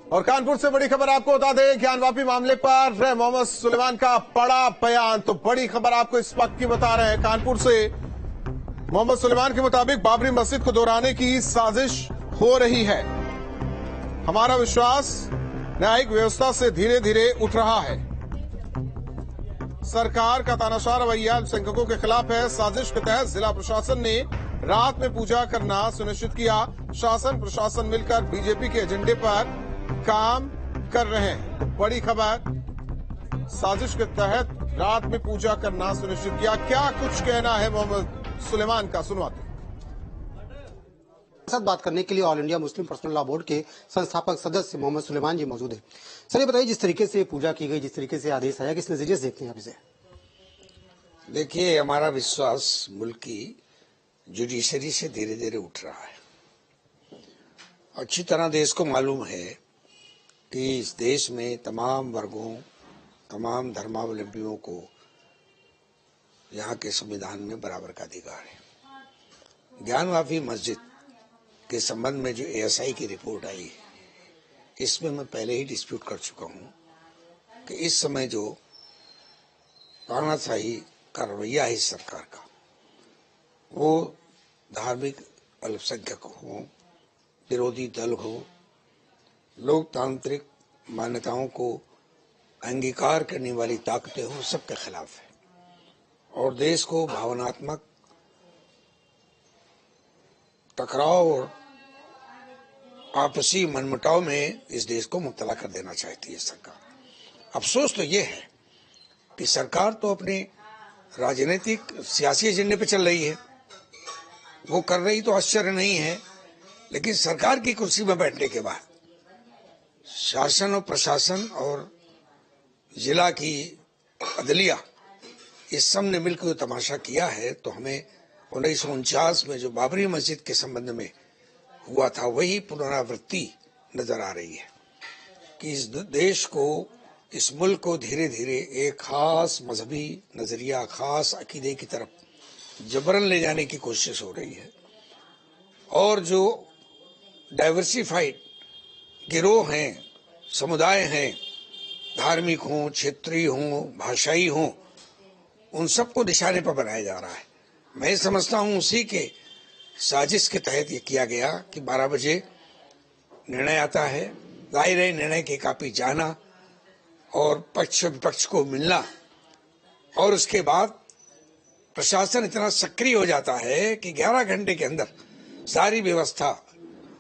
और कानपुर से बड़ी खबर आपको बता दें, ज्ञानवापी मामले पर मोहम्मद सुलेमान का बड़ा बयान। तो बड़ी खबर आपको इस वक्त की बता रहे हैं कानपुर से। मोहम्मद सुलेमान के मुताबिक बाबरी मस्जिद को दोहराने की साजिश हो रही है। हमारा विश्वास न्यायिक व्यवस्था से धीरे धीरे उठ रहा है। सरकार का तानाशाह रवैया अल्पसंख्यकों के खिलाफ है। साजिश के तहत जिला प्रशासन ने रात में पूजा करना सुनिश्चित किया। शासन प्रशासन मिलकर बीजेपी के एजेंडे पर काम कर रहे हैं। बड़ी खबर, साजिश के तहत रात में पूजा करना सुनिश्चित किया। क्या कुछ कहना है मोहम्मद सुलेमान का, सुनवाते हैं। साथ बात करने के लिए all India Muslim personal law board के संस्थापक सदस्य मोहम्मद सुलेमान जी मौजूद हैं। सर, ये बताइए, जिस तरीके से पूजा की गई, जिस तरीके से आदेश आया, किस नजरिए से देखते हैं आप इसे? देखिए, हमारा विश्वास मुल्क की जुडिशरी से धीरे धीरे उठ रहा है। अच्छी तरह देश को मालूम है कि इस देश में तमाम वर्गों, तमाम धर्मावलंबियों को यहाँ के संविधान में बराबर का अधिकार है। ज्ञानवापी मस्जिद के संबंध में जो एएसआई की रिपोर्ट आई है, इसमें मैं पहले ही डिस्प्यूट कर चुका हूँ कि इस समय जो तानाशाही का रवैया है इस सरकार का, वो धार्मिक अल्पसंख्यक हो, विरोधी दल हो, लोकतांत्रिक मान्यताओं को अंगीकार करने वाली ताकतें हो, सबके खिलाफ है और देश को भावनात्मक टकराव और आपसी मनमुटाव में इस देश को मुब्तला कर देना चाहती है सरकार। अफसोस तो ये है कि सरकार तो अपने राजनीतिक सियासी एजेंडे पे चल रही है, वो कर रही तो आश्चर्य नहीं है, लेकिन सरकार की कुर्सी में बैठने के बाद शासन और प्रशासन और जिला की अदलिया इस सब ने मिलकर तमाशा किया है। तो हमें 1949 में जो बाबरी मस्जिद के संबंध में हुआ था, वही पुनरावृत्ति नजर आ रही है कि इस देश को, इस मुल्क को धीरे धीरे एक खास मजहबी नजरिया, खास अकीदे की तरफ जबरन ले जाने की कोशिश हो रही है। और जो डाइवर्सिफाइड गिरोह हैं, समुदाय हैं, धार्मिक हों, क्षेत्रीय हों, भाषाई हों, उन सबको निशाने पर बनाया जा रहा है। मैं समझता हूं उसी के साजिश के तहत ये किया गया कि 12 बजे निर्णय आता है। जाहिर है, निर्णय की कॉपी जाना और पक्ष विपक्ष को मिलना, और उसके बाद प्रशासन इतना सक्रिय हो जाता है कि 11 घंटे के अंदर सारी व्यवस्था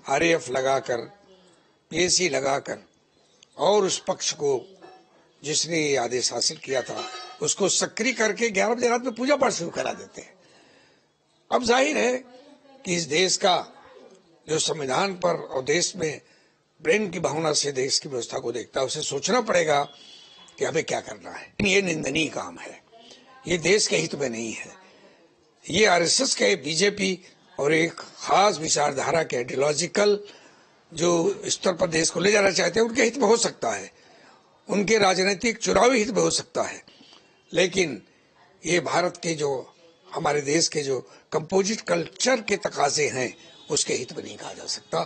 आरएएफ लगाकर, पीएसी लगाकर, और उस पक्ष को जिसने ये आदेश हासिल किया था उसको सक्रिय करके 11 बजे रात में पूजा पाठ शुरू करा देते हैं। अब जाहिर है कि इस देश का जो संविधान पर और देश में प्रेम की भावना से देश की व्यवस्था को देखता है, उसे सोचना पड़ेगा कि हमें क्या करना है। ये निंदनीय काम है, ये देश के हित में नहीं है। ये आरएसएस के, बीजेपी और एक खास विचारधारा के आइडियोलॉजिकल जो स्तर पर देश को ले जाना चाहते हैं, उनके हित में हो सकता है, उनके राजनीतिक चुनावी हित में हो सकता है, लेकिन ये भारत के जो, हमारे देश के जो कंपोजिट कल्चर के तकाजे हैं, उसके हित में नहीं कहा जा सकता।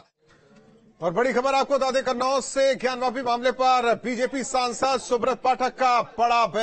और बड़ी खबर आपको बता दें, कन्नौज से ज्ञानवापी मामले पर बीजेपी सांसद सुब्रत पाठक का बड़ा बयान।